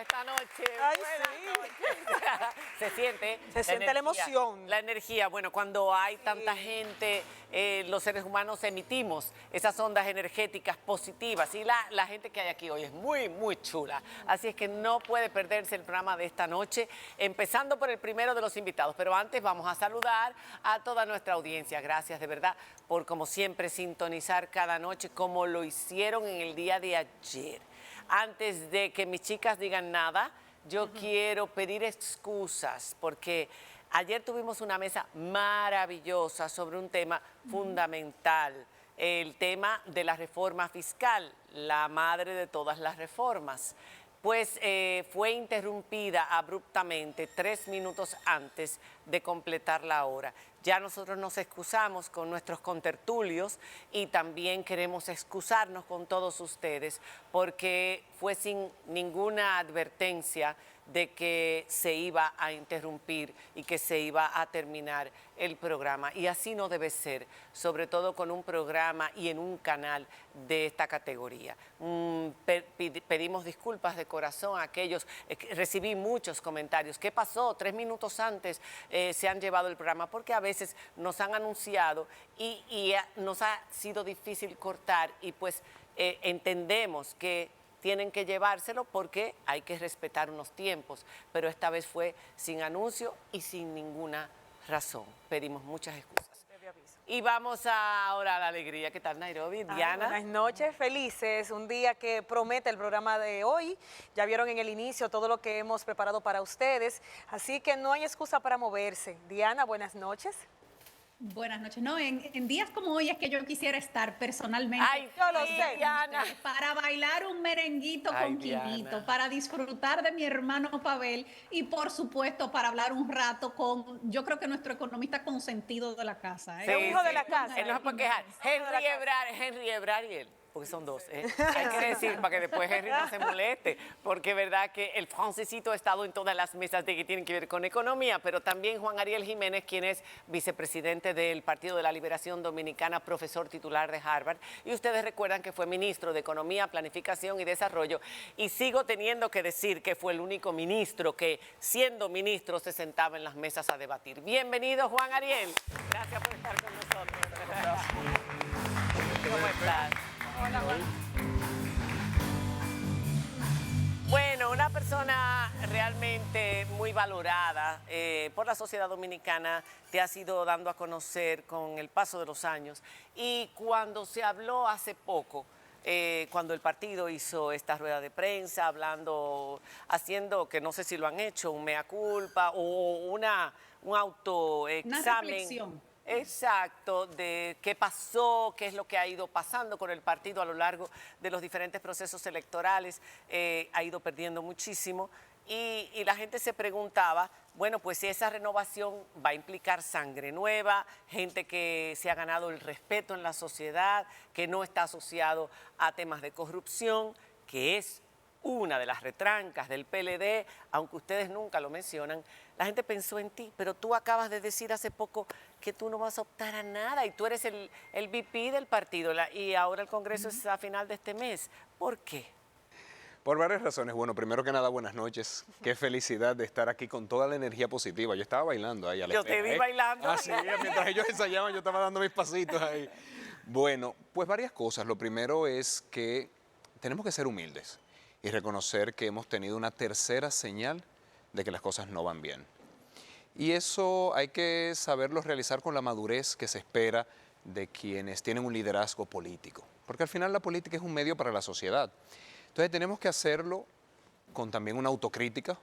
esta noche. Ay, Buenas sí. noches. Se siente. Se siente la emoción. La energía. Bueno, cuando hay tanta gente, los seres humanos emitimos esas ondas energéticas positivas. Y la gente que hay aquí hoy es muy, muy chula. Así es que no puede perderse el programa de esta noche, empezando por el primero de los invitados. Pero antes vamos a saludar a toda nuestra audiencia. Gracias de verdad por, como siempre, sintonizar cada noche como lo hicieron en el día de ayer. Antes de que mis chicas digan nada, yo quiero pedir excusas porque ayer tuvimos una mesa maravillosa sobre un tema fundamental, el tema de la reforma fiscal, la madre de todas las reformas. Pues fue interrumpida abruptamente 3 minutos antes de completar la hora. Ya nosotros nos excusamos con nuestros contertulios y también queremos excusarnos con todos ustedes porque fue sin ninguna advertencia de que se iba a interrumpir y que se iba a terminar el programa. Y así no debe ser, sobre todo con un programa y en un canal de esta categoría. Pedimos disculpas de corazón a aquellos, recibí muchos comentarios. ¿Qué pasó? 3 minutos antes se han llevado el programa, porque a veces nos han anunciado y nos ha sido difícil cortar y pues entendemos que tienen que llevárselo porque hay que respetar unos tiempos, pero esta vez fue sin anuncio y sin ninguna razón. Pedimos muchas excusas. Y vamos ahora a la alegría. ¿Qué tal, Nairobi? Diana. Buenas noches, felices. Un día que promete el programa de hoy. Ya vieron en el inicio todo lo que hemos preparado para ustedes, así que no hay excusa para moverse. Diana, buenas noches. Buenas noches. No, en días como hoy es que yo quisiera estar personalmente. Ay, yo lo sé, Diana. Para bailar un merenguito Ay, con Quinito, Diana. para disfrutar de mi hermano Pavel y por supuesto para hablar un rato con, yo creo que nuestro economista consentido de la casa. Sí, hijo de la casa. Él no se puede quejar. Henry Ebrard y él. Porque son dos, ¿eh? Hay que decir para que después Henry no se moleste, porque es verdad que el francesito ha estado en todas las mesas de que tienen que ver con economía, pero también Juan Ariel Jiménez, quien es vicepresidente del Partido de la Liberación Dominicana, profesor titular de Harvard, y ustedes recuerdan que fue ministro de Economía, Planificación y Desarrollo, y sigo teniendo que decir que fue el único ministro que, siendo ministro, se sentaba en las mesas a debatir. Bienvenido, Juan Ariel. Gracias por estar con nosotros. ¿Cómo estás? Hola, Juan. Bueno, una persona realmente muy valorada por la sociedad dominicana, te has ido dando a conocer con el paso de los años. Y cuando se habló hace poco, cuando el partido hizo esta rueda de prensa, haciendo, que no sé si lo han hecho, un mea culpa o un autoexamen. Una reflexión. Exacto, de qué pasó, qué es lo que ha ido pasando con el partido a lo largo de los diferentes procesos electorales, ha ido perdiendo muchísimo y la gente se preguntaba, bueno, pues si esa renovación va a implicar sangre nueva, gente que se ha ganado el respeto en la sociedad, que no está asociado a temas de corrupción, que es una de las retrancas del PLD, aunque ustedes nunca lo mencionan. La gente pensó en ti, pero tú acabas de decir hace poco que tú no vas a optar a nada y tú eres el VP del partido y ahora el Congreso es a final de este mes. ¿Por qué? Por varias razones. Bueno, primero que nada, buenas noches. Qué felicidad de estar aquí con toda la energía positiva. Yo estaba bailando ahí a la Yo te vi bailando. Ah, sí, mientras ellos ensayaban yo estaba dando mis pasitos ahí. Bueno, pues varias cosas. Lo primero es que tenemos que ser humildes y reconocer que hemos tenido una tercera señal de que las cosas no van bien. Y eso hay que saberlo realizar con la madurez que se espera de quienes tienen un liderazgo político, porque al final la política es un medio para la sociedad. Entonces tenemos que hacerlo con también una autocrítica,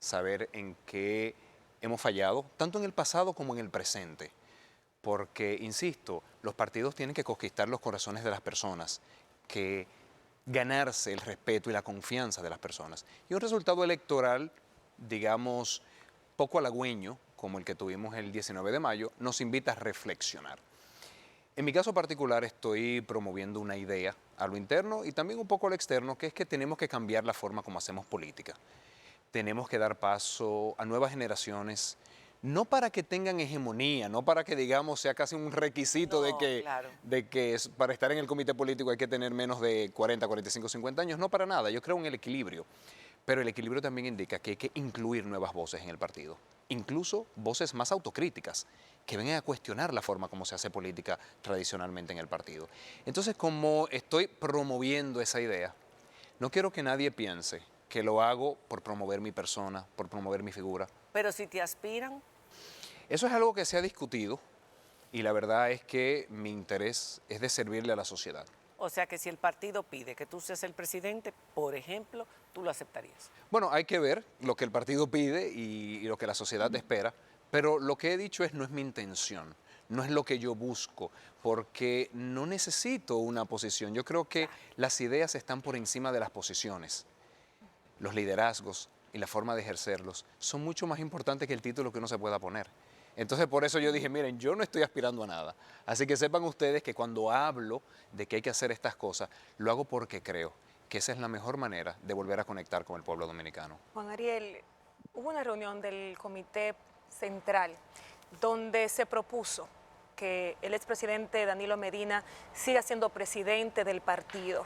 saber en qué hemos fallado, tanto en el pasado como en el presente, porque, insisto, los partidos tienen que conquistar los corazones de las personas, que ganarse el respeto y la confianza de las personas. Y un resultado electoral, digamos, poco halagüeño, como el que tuvimos el 19 de mayo, nos invita a reflexionar. En mi caso particular estoy promoviendo una idea a lo interno y también un poco a lo externo, que es que tenemos que cambiar la forma como hacemos política. Tenemos que dar paso a nuevas generaciones, no para que tengan hegemonía, no para que, digamos, sea casi un requisito No, claro. de que para estar en el comité político hay que tener menos de 40, 45, 50 años, no para nada. Yo creo en el equilibrio. pero el equilibrio también indica que hay que incluir nuevas voces en el partido, incluso voces más autocríticas, que vengan a cuestionar la forma como se hace política tradicionalmente en el partido. Entonces, como estoy promoviendo esa idea, no quiero que nadie piense que lo hago por promover mi persona, por promover mi figura. Pero si te aspiran, Eso es algo que se ha discutido y la verdad es que mi interés es de servirle a la sociedad. o sea que si el partido pide que tú seas el presidente, por ejemplo, tú lo aceptarías. Bueno, hay que ver lo que el partido pide y lo que la sociedad espera, pero lo que he dicho no es mi intención, no es lo que yo busco, porque no necesito una posición. Yo creo que las ideas están por encima de las posiciones. Los liderazgos y la forma de ejercerlos son mucho más importantes que el título que uno se pueda poner. Entonces por eso yo dije, miren, yo no estoy aspirando a nada. Así que sepan ustedes que cuando hablo de que hay que hacer estas cosas, lo hago porque creo que esa es la mejor manera de volver a conectar con el pueblo dominicano. Juan Ariel, hubo una reunión del Comité Central donde se propuso que el expresidente Danilo Medina siga siendo presidente del partido.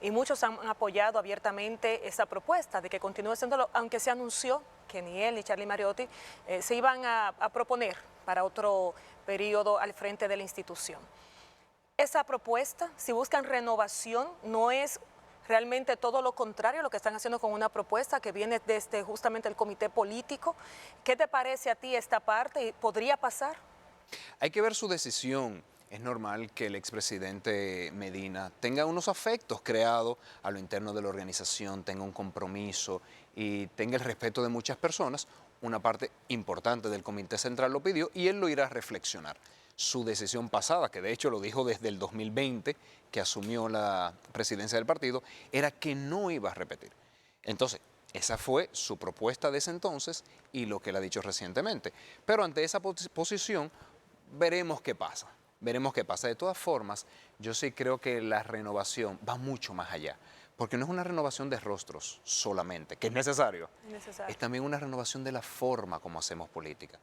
Y muchos han apoyado abiertamente esa propuesta de que continúe siéndolo, aunque se anunció que ni él ni Charlie Mariotti se iban a proponer para otro periodo al frente de la institución. Esa propuesta, si buscan renovación, no es realmente todo lo contrario a lo que están haciendo con una propuesta que viene desde justamente el comité político. ¿Qué te parece a ti esta parte? ¿Podría pasar? Hay que ver su decisión. Es normal que el expresidente Medina tenga unos afectos creados a lo interno de la organización, tenga un compromiso y tenga el respeto de muchas personas. Una parte importante del Comité Central lo pidió y él lo irá a reflexionar. Su decisión pasada, que de hecho lo dijo desde el 2020, que asumió la presidencia del partido, era que no iba a repetir. Entonces, esa fue su propuesta de ese entonces y lo que él ha dicho recientemente. Pero ante esa posición, veremos qué pasa. Veremos qué pasa. De todas formas, yo sí creo que la renovación va mucho más allá, porque no es una renovación de rostros solamente, que es necesario. Es también una renovación de la forma como hacemos política.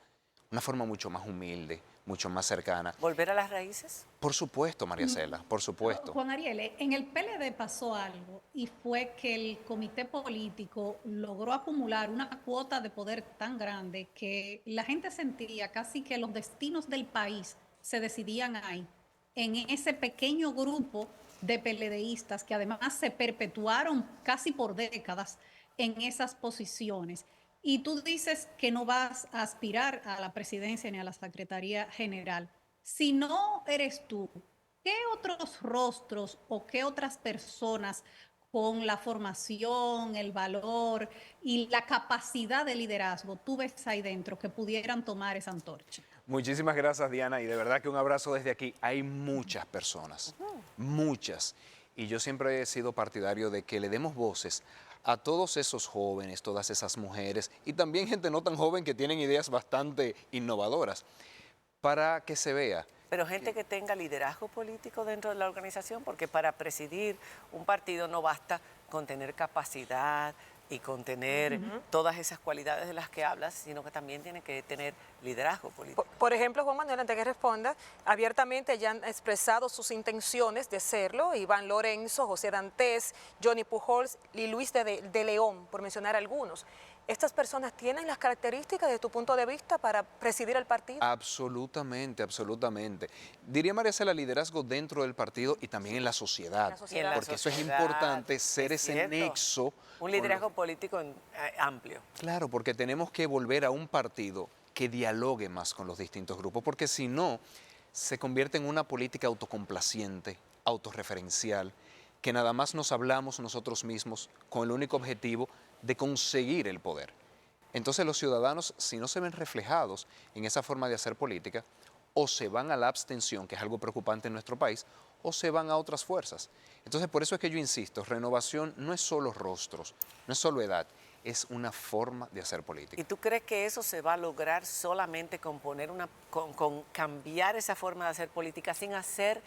Una forma mucho más humilde, mucho más cercana. ¿Volver a las raíces? Por supuesto, María Cela, por supuesto. Juan Ariel, en el PLD pasó algo y fue que el comité político logró acumular una cuota de poder tan grande que la gente sentía casi que los destinos del país se decidían ahí, en ese pequeño grupo de PLDistas que además se perpetuaron casi por décadas en esas posiciones. Y tú dices que no vas a aspirar a la presidencia ni a la Secretaría General. Si no eres tú, ¿qué otros rostros o qué otras personas con la formación, el valor y la capacidad de liderazgo tú ves ahí dentro que pudieran tomar esa antorcha? Muchísimas gracias, Diana, y de verdad que un abrazo desde aquí. Hay muchas personas, muchas, y yo siempre he sido partidario de que le demos voces a todos esos jóvenes, todas esas mujeres, y también gente no tan joven que tienen ideas bastante innovadoras, para que se vea. Pero gente que tenga liderazgo político dentro de la organización, porque para presidir un partido no basta con tener capacidad y con tener todas esas cualidades de las que hablas, sino que también tiene que tener liderazgo político. Por ejemplo, Juan Manuel, antes que responda, abiertamente ya han expresado sus intenciones de serlo, Iván Lorenzo, José Dantes, Johnny Pujols y Luis de León, por mencionar algunos. ¿Estas personas tienen las características desde tu punto de vista para presidir el partido? Absolutamente, absolutamente. Diría María Cela, liderazgo dentro del partido y también en la sociedad, porque eso es importante, ser ese nexo. Un liderazgo político amplio. Claro, porque tenemos que volver a un partido que dialogue más con los distintos grupos, porque si no, se convierte en una política autocomplaciente, autorreferencial, que nada más nos hablamos nosotros mismos con el único objetivo de conseguir el poder. Entonces los ciudadanos, si no se ven reflejados en esa forma de hacer política, o se van a la abstención, que es algo preocupante en nuestro país, o se van a otras fuerzas. Entonces por eso es que yo insisto, renovación no es solo rostros, no es solo edad, es una forma de hacer política. ¿Y tú crees que eso se va a lograr solamente con con cambiar esa forma de hacer política sin hacer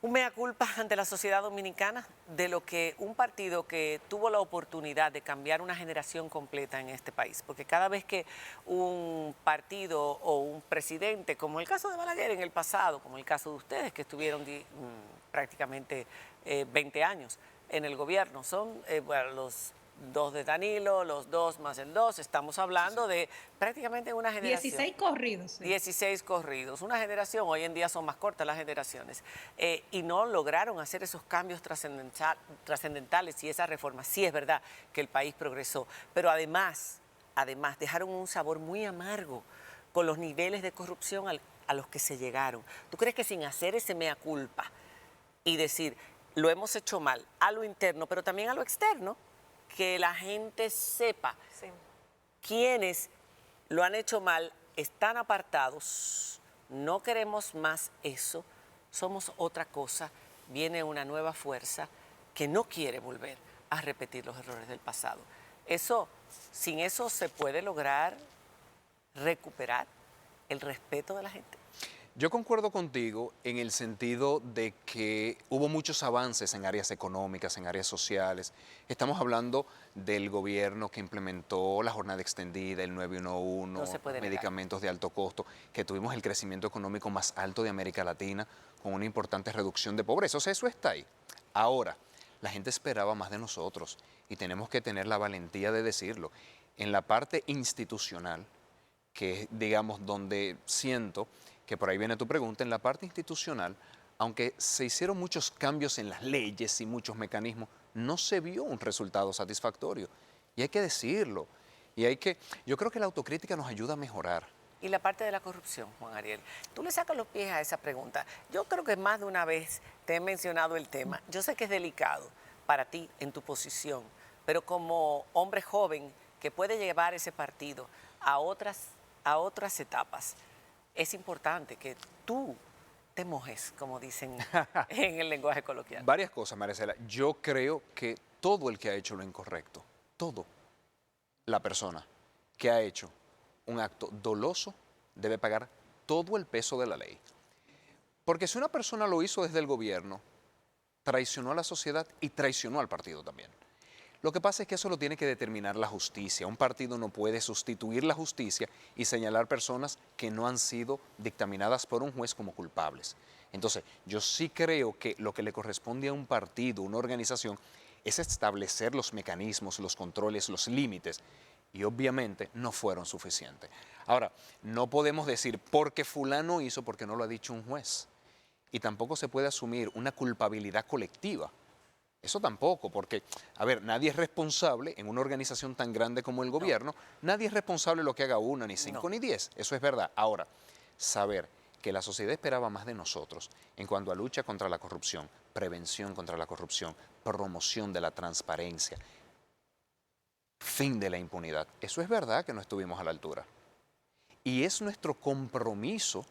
un mea culpa ante la sociedad dominicana de lo que un partido que tuvo la oportunidad de cambiar una generación completa en este país? Porque cada vez que un partido o un presidente, como el caso de Balaguer en el pasado, como el caso de ustedes que estuvieron prácticamente 20 años en el gobierno, son 2 de Danilo, los 2 más el 2. Estamos hablando de prácticamente una generación. 16 corridos. Sí. 16 corridos. Una generación, hoy en día son más cortas las generaciones, y no lograron hacer esos cambios trascendentales y esa reforma. Sí es verdad que el país progresó, pero además dejaron un sabor muy amargo con los niveles de corrupción a los que se llegaron. ¿Tú crees que sin hacer ese mea culpa y decir, lo hemos hecho mal a lo interno, pero también a lo externo, que la gente sepa Sí. quiénes lo han hecho mal, están apartados, no queremos más eso, somos otra cosa, viene una nueva fuerza que no quiere volver a repetir los errores del pasado? Sin eso se puede lograr recuperar el respeto de la gente. Yo concuerdo contigo en el sentido de que hubo muchos avances en áreas económicas, en áreas sociales. Estamos hablando del gobierno que implementó la jornada extendida, el 911, No se puede negar. medicamentos de alto costo, que tuvimos el crecimiento económico más alto de América Latina, con una importante reducción de pobreza. O sea, eso está ahí. Ahora, la gente esperaba más de nosotros y tenemos que tener la valentía de decirlo. En la parte institucional, que es, digamos, donde siento que por ahí viene tu pregunta, en la parte institucional, aunque se hicieron muchos cambios en las leyes y muchos mecanismos, no se vio un resultado satisfactorio. Y hay que decirlo. Yo creo que la autocrítica nos ayuda a mejorar. Y la parte de la corrupción, Juan Ariel. Tú le sacas los pies a esa pregunta. Yo creo que más de una vez te he mencionado el tema. Yo sé que es delicado para ti en tu posición, pero como hombre joven que puede llevar ese partido a otras etapas, es importante que tú te mojes, como dicen en el lenguaje coloquial. Varias cosas, Maricela. Yo creo que todo el que ha hecho lo incorrecto, la persona que ha hecho un acto doloso debe pagar todo el peso de la ley. Porque si una persona lo hizo desde el gobierno, traicionó a la sociedad y traicionó al partido también. Lo que pasa es que eso lo tiene que determinar la justicia. Un partido no puede sustituir la justicia y señalar personas que no han sido dictaminadas por un juez como culpables. Entonces, yo sí creo que lo que le corresponde a un partido, una organización, es establecer los mecanismos, los controles, los límites, y obviamente no fueron suficientes. Ahora, no podemos decir porque fulano hizo porque no lo ha dicho un juez. Y tampoco se puede asumir una culpabilidad colectiva. Eso tampoco, porque, a ver, nadie es responsable en una organización tan grande como el gobierno, nadie es responsable de lo que haga una, ni 5, ni 10, eso es verdad. Ahora, saber que la sociedad esperaba más de nosotros en cuanto a lucha contra la corrupción, prevención contra la corrupción, promoción de la transparencia, fin de la impunidad, eso es verdad que no estuvimos a la altura. Y es nuestro compromiso,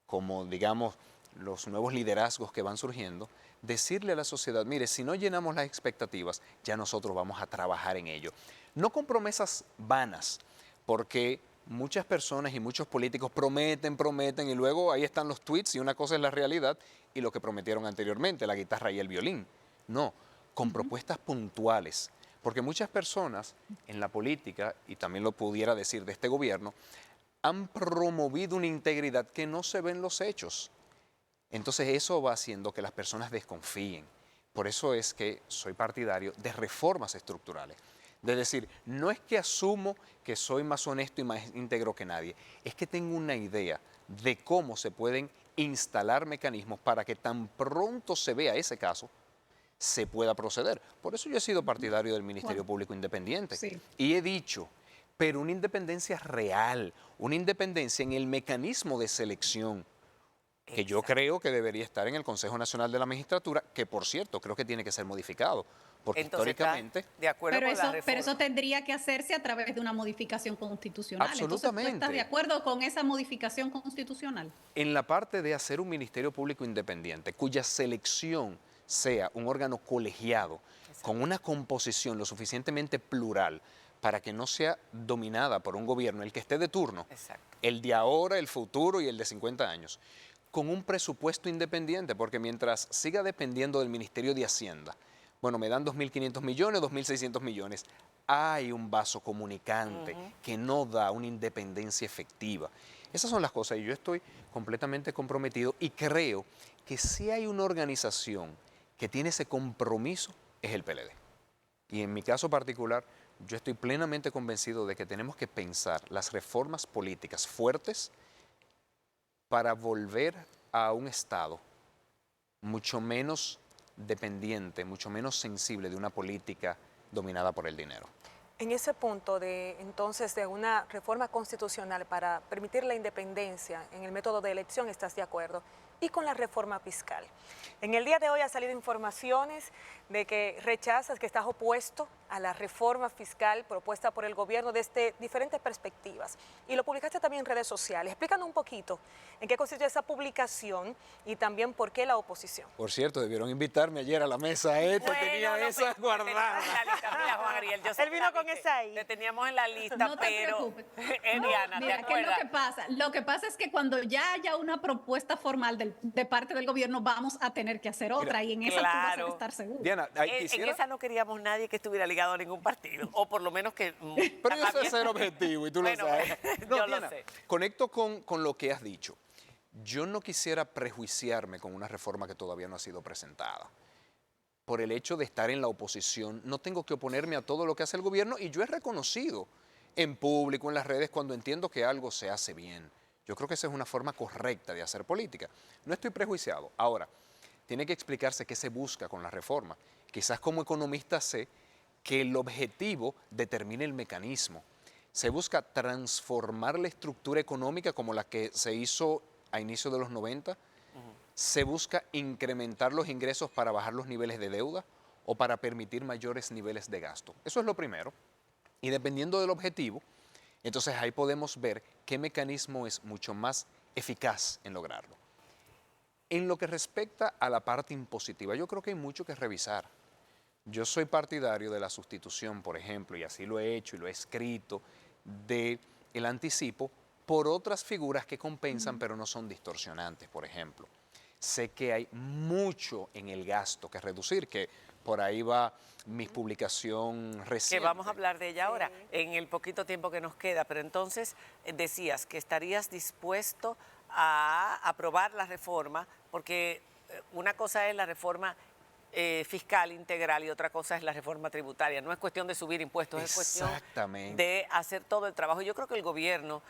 como digamos los nuevos liderazgos que van surgiendo, decirle a la sociedad, mire, si no llenamos las expectativas, ya nosotros vamos a trabajar en ello. No con promesas vanas, porque muchas personas y muchos políticos prometen y luego ahí están los tweets y una cosa es la realidad y lo que prometieron anteriormente, la guitarra y el violín. No, con propuestas puntuales, porque muchas personas en la política, y también lo pudiera decir de este gobierno, han promovido una integridad que no se ve en los hechos. Entonces eso va haciendo que las personas desconfíen. Por eso es que soy partidario de reformas estructurales. De decir, no es que asumo que soy más honesto y más íntegro que nadie, es que tengo una idea de cómo se pueden instalar mecanismos para que tan pronto se vea ese caso, se pueda proceder. Por eso yo he sido partidario del Ministerio Público Independiente. Sí. Y he dicho, pero una independencia real, una independencia en el mecanismo de selección, que yo creo que debería estar en el Consejo Nacional de la Magistratura, que por cierto creo que tiene que ser modificado, porque Entonces, históricamente... ¿está de acuerdo con la reforma? Pero eso tendría que hacerse a través de una modificación constitucional. Entonces, ¿tú Absolutamente. estás de acuerdo con esa modificación constitucional? En la parte de hacer un Ministerio Público Independiente, cuya selección sea un órgano colegiado, con una composición lo suficientemente plural, para que no sea dominada por un gobierno, el que esté de turno, Exacto. el de ahora, el futuro y el de 50 años, con un presupuesto independiente, porque mientras siga dependiendo del Ministerio de Hacienda, bueno, me dan 2.500 millones, 2.600 millones, hay un vaso comunicante que no da una independencia efectiva. Esas son las cosas y yo estoy completamente comprometido y creo que si hay una organización que tiene ese compromiso, es el PLD. Y en mi caso particular, yo estoy plenamente convencido de que tenemos que pensar las reformas políticas fuertes para volver a un Estado mucho menos dependiente, mucho menos sensible de una política dominada por el dinero. En ese punto entonces de una reforma constitucional para permitir la independencia en el método de elección, ¿estás de acuerdo? Y con la reforma fiscal. En el día de hoy ha salido informaciones de que rechazas, que estás opuesto a la reforma fiscal propuesta por el gobierno desde diferentes perspectivas. Y lo publicaste también en redes sociales. Explícanos un poquito en qué consiste esa publicación y también por qué la oposición. Por cierto, debieron invitarme ayer a la mesa esta, Bueno, tenía no, esa pero guardada. teníamos en la lista. Mira, Juan Ariel, yo sé Él que vino la con viste. esa ahí. Te teníamos en la lista, No te pero preocupes. Diana, ¿te Mira, ¿qué es acuerdas? lo que pasa es que cuando ya haya una propuesta formal de parte del gobierno, vamos a tener que hacer otra, Mira, y en esa tú vas a claro. estar seguro. Diana, En quisiera... esa no queríamos nadie que estuviera ligado a ningún partido, o por lo menos que... Pero yo sé ser objetivo y tú Bueno, lo sabes. yo lo Diana, sé. conecto con lo que has dicho. Yo no quisiera prejuiciarme con una reforma que todavía no ha sido presentada. Por el hecho de estar en la oposición, no tengo que oponerme a todo lo que hace el gobierno y yo he reconocido en público, en las redes, cuando entiendo que algo se hace bien. Yo creo que esa es una forma correcta de hacer política. No estoy prejuiciado. Ahora, tiene que explicarse qué se busca con la reforma. Quizás como economista sé que el objetivo determina el mecanismo. Se busca transformar la estructura económica como la que se hizo a inicios de los 90. Se busca incrementar los ingresos para bajar los niveles de deuda o para permitir mayores niveles de gasto. Eso es lo primero. Y dependiendo del objetivo, entonces ahí podemos ver qué mecanismo es mucho más eficaz en lograrlo. En lo que respecta a la parte impositiva, yo creo que hay mucho que revisar. Yo soy partidario de la sustitución, por ejemplo, y así lo he hecho y lo he escrito, del anticipo por otras figuras que compensan pero no son distorsionantes, por ejemplo. Sé que hay mucho en el gasto que reducir, que por ahí va mi publicación reciente. Que vamos a hablar de ella ahora, en el poquito tiempo que nos queda. Pero entonces decías que estarías dispuesto a aprobar la reforma, porque una cosa es la reforma fiscal integral y otra cosa es la reforma tributaria. No es cuestión de subir impuestos, es cuestión de hacer todo el trabajo. Yo creo que el gobierno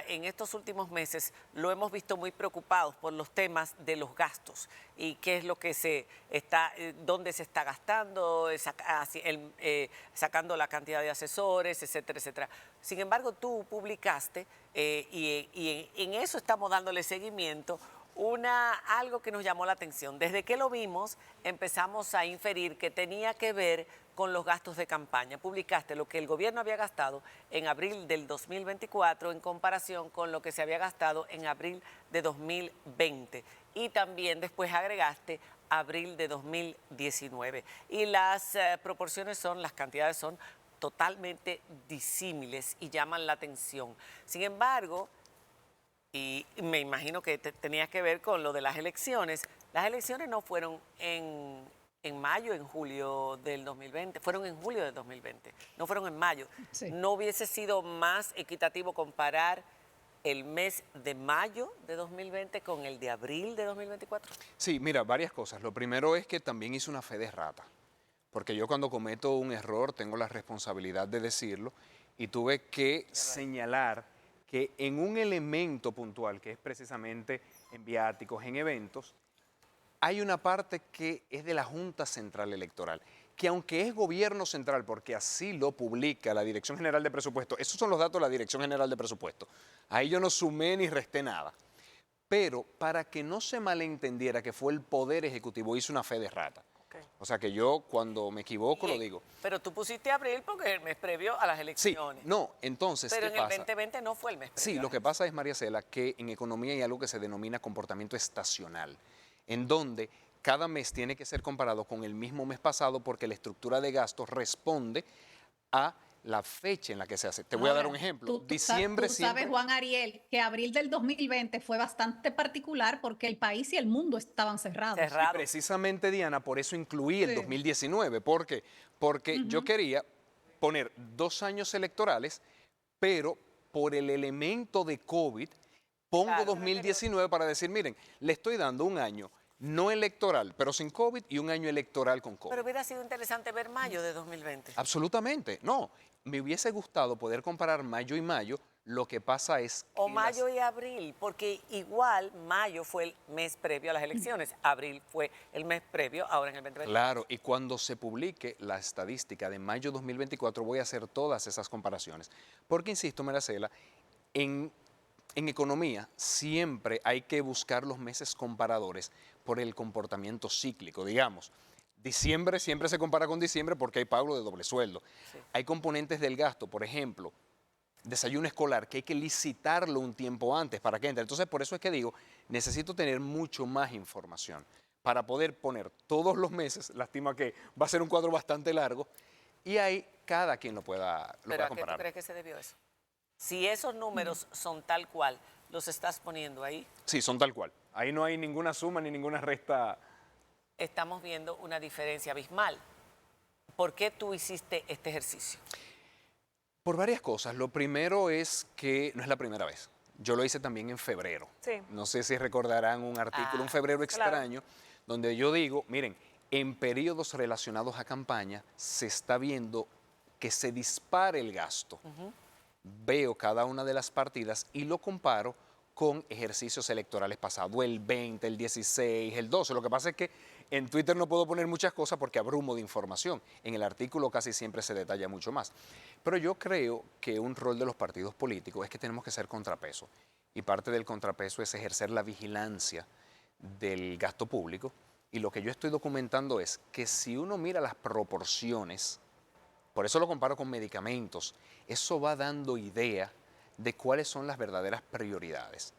en estos últimos meses lo hemos visto muy preocupados por los temas de los gastos y qué es lo que se está, dónde se está gastando, sacando la cantidad de asesores, etcétera, etcétera. Sin embargo, tú publicaste y en eso estamos dándole seguimiento, algo que nos llamó la atención. Desde que lo vimos, empezamos a inferir que tenía que ver con los gastos de campaña. Publicaste lo que el gobierno había gastado en abril del 2024 en comparación con lo que se había gastado en abril de 2020. Y también después agregaste abril de 2019. Y las proporciones las cantidades son totalmente disímiles y llaman la atención. Sin embargo, y me imagino que tenía que ver con lo de las elecciones. Las elecciones no fueron en mayo, en julio del 2020, fueron en julio del 2020, no fueron en mayo. Sí. ¿No hubiese sido más equitativo comparar el mes de mayo de 2020 con el de abril de 2024? Sí, mira, varias cosas. Lo primero es que también hice una fe de rata, porque yo cuando cometo un error tengo la responsabilidad de decirlo y tuve que señalar que en un elemento puntual, que es precisamente en viáticos, en eventos, hay una parte que es de la Junta Central Electoral, que aunque es gobierno central, porque así lo publica la Dirección General de Presupuesto, esos son los datos de la Dirección General de Presupuesto, ahí yo no sumé ni resté nada, pero para que no se malentendiera que fue el Poder Ejecutivo, hice una fe de rata. O sea que yo cuando me equivoco lo digo. Pero tú pusiste abril porque es el mes previo a las Sí, elecciones. no, entonces, pero ¿qué en el pasa? 2020 no fue el mes previo. Sí, lo que pasa es, María Cela, que en economía hay algo que se denomina comportamiento estacional, en donde cada mes tiene que ser comparado con el mismo mes pasado porque la estructura de gastos responde a la fecha en la que se hace. Te voy a dar un ejemplo. Diciembre tú sabes, siempre... Juan Ariel, que abril del 2020 fue bastante particular porque el país y el mundo estaban cerrados. Y precisamente, Diana, por eso incluí el 2019. ¿Por qué? Porque yo quería poner 2 años electorales, pero por el elemento de COVID pongo 2019 para decir, miren, le estoy dando un año no electoral, pero sin COVID, y un año electoral con COVID. Pero hubiera sido interesante ver mayo de 2020. Absolutamente, no. Me hubiese gustado poder comparar mayo y mayo. Lo que pasa es que O mayo y abril, porque igual mayo fue el mes previo a las elecciones, abril fue el mes previo ahora en el 2020. Claro, y cuando se publique la estadística de mayo 2024 voy a hacer todas esas comparaciones. Porque, insisto, Maracela, en economía siempre hay que buscar los meses comparadores por el comportamiento cíclico, digamos. Diciembre siempre se compara con diciembre porque hay pago de doble sueldo. Sí. Hay componentes del gasto, por ejemplo, desayuno escolar, que hay que licitarlo un tiempo antes para que entre. Entonces, por eso es que digo, necesito tener mucho más información para poder poner todos los meses. Lástima que va a ser un cuadro bastante largo y ahí cada quien lo pueda ¿Pero a qué tú comparar. crees que se debió eso? Si esos números son tal cual, ¿los estás poniendo ahí? Sí, son tal cual. Ahí no hay ninguna suma ni ninguna resta. Estamos viendo una diferencia abismal. ¿Por qué tú hiciste este ejercicio? Por varias cosas. Lo primero es que no es la primera vez. Yo lo hice también en febrero. Sí. No sé si recordarán un artículo, un febrero claro. extraño, donde yo digo, miren, en periodos relacionados a campaña se está viendo que se dispare el gasto. Veo cada una de las partidas y lo comparo con ejercicios electorales pasados, el 20, el 16, el 12. Lo que pasa es que en Twitter no puedo poner muchas cosas porque abrumo de información. En el artículo casi siempre se detalla mucho más. Pero yo creo que un rol de los partidos políticos es que tenemos que ser contrapeso. Y parte del contrapeso es ejercer la vigilancia del gasto público. Y lo que yo estoy documentando es que si uno mira las proporciones, por eso lo comparo con medicamentos, eso va dando idea de cuáles son las verdaderas prioridades.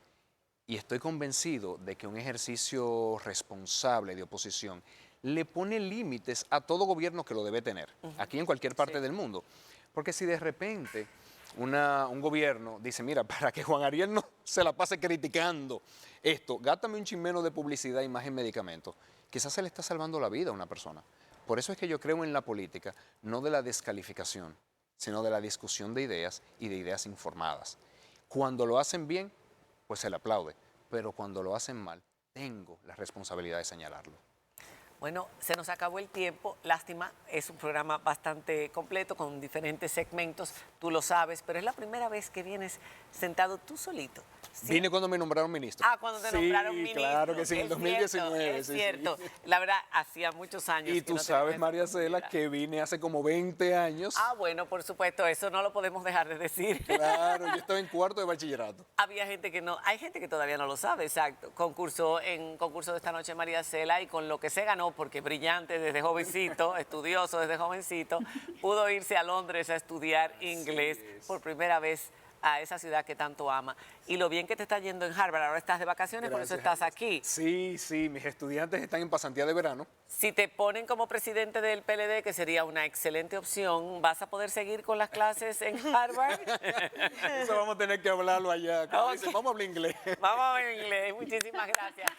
Y estoy convencido de que un ejercicio responsable de oposición le pone límites a todo gobierno que lo debe tener, aquí en cualquier parte del mundo. Porque si de repente un gobierno dice, mira, para que Juan Ariel no se la pase criticando esto, gátame un chin menos de publicidad, imagen, medicamentos, quizás se le está salvando la vida a una persona. Por eso es que yo creo en la política, no de la descalificación, sino de la discusión de ideas y de ideas informadas. Cuando lo hacen bien, pues se le aplaude, pero cuando lo hacen mal, tengo la responsabilidad de señalarlo. Bueno, se nos acabó el tiempo, lástima, es un programa bastante completo con diferentes segmentos, tú lo sabes, pero es la primera vez que vienes sentado tú solito. ¿Sí? Vine cuando me nombraron ministro. Ah, cuando te nombraron ministro. Claro que sí, en Es 2019. Es cierto, la verdad, hacía muchos años. Y que tú no te sabes, veía María esa Cela, oportunidad. que vine hace como 20 años. Ah, bueno, por supuesto, eso no lo podemos dejar de decir. Claro, yo estaba en cuarto de bachillerato. Había gente que no, hay gente que todavía no lo sabe, exacto. Concursó en concurso de esta noche María Cela y con lo que se ganó, porque brillante desde jovencito, estudioso desde jovencito, pudo irse a Londres a estudiar inglés por primera vez a esa ciudad que tanto ama. Y lo bien que te está yendo en Harvard, ahora estás de vacaciones, por eso Gracias. estás aquí. Sí, sí, mis estudiantes están en pasantía de verano. Si te ponen como presidente del PLD, que sería una excelente opción, ¿vas a poder seguir con las clases en Harvard? Eso vamos a tener que hablarlo allá. Cuando Ok. dicen, vamos a hablar inglés. Vamos a ver inglés. Muchísimas gracias.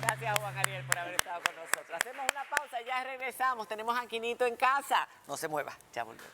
Gracias, Juan Ariel, por haber estado con nosotros. Hacemos una pausa, ya regresamos. Tenemos a Quinito en casa. No se mueva, ya volvemos.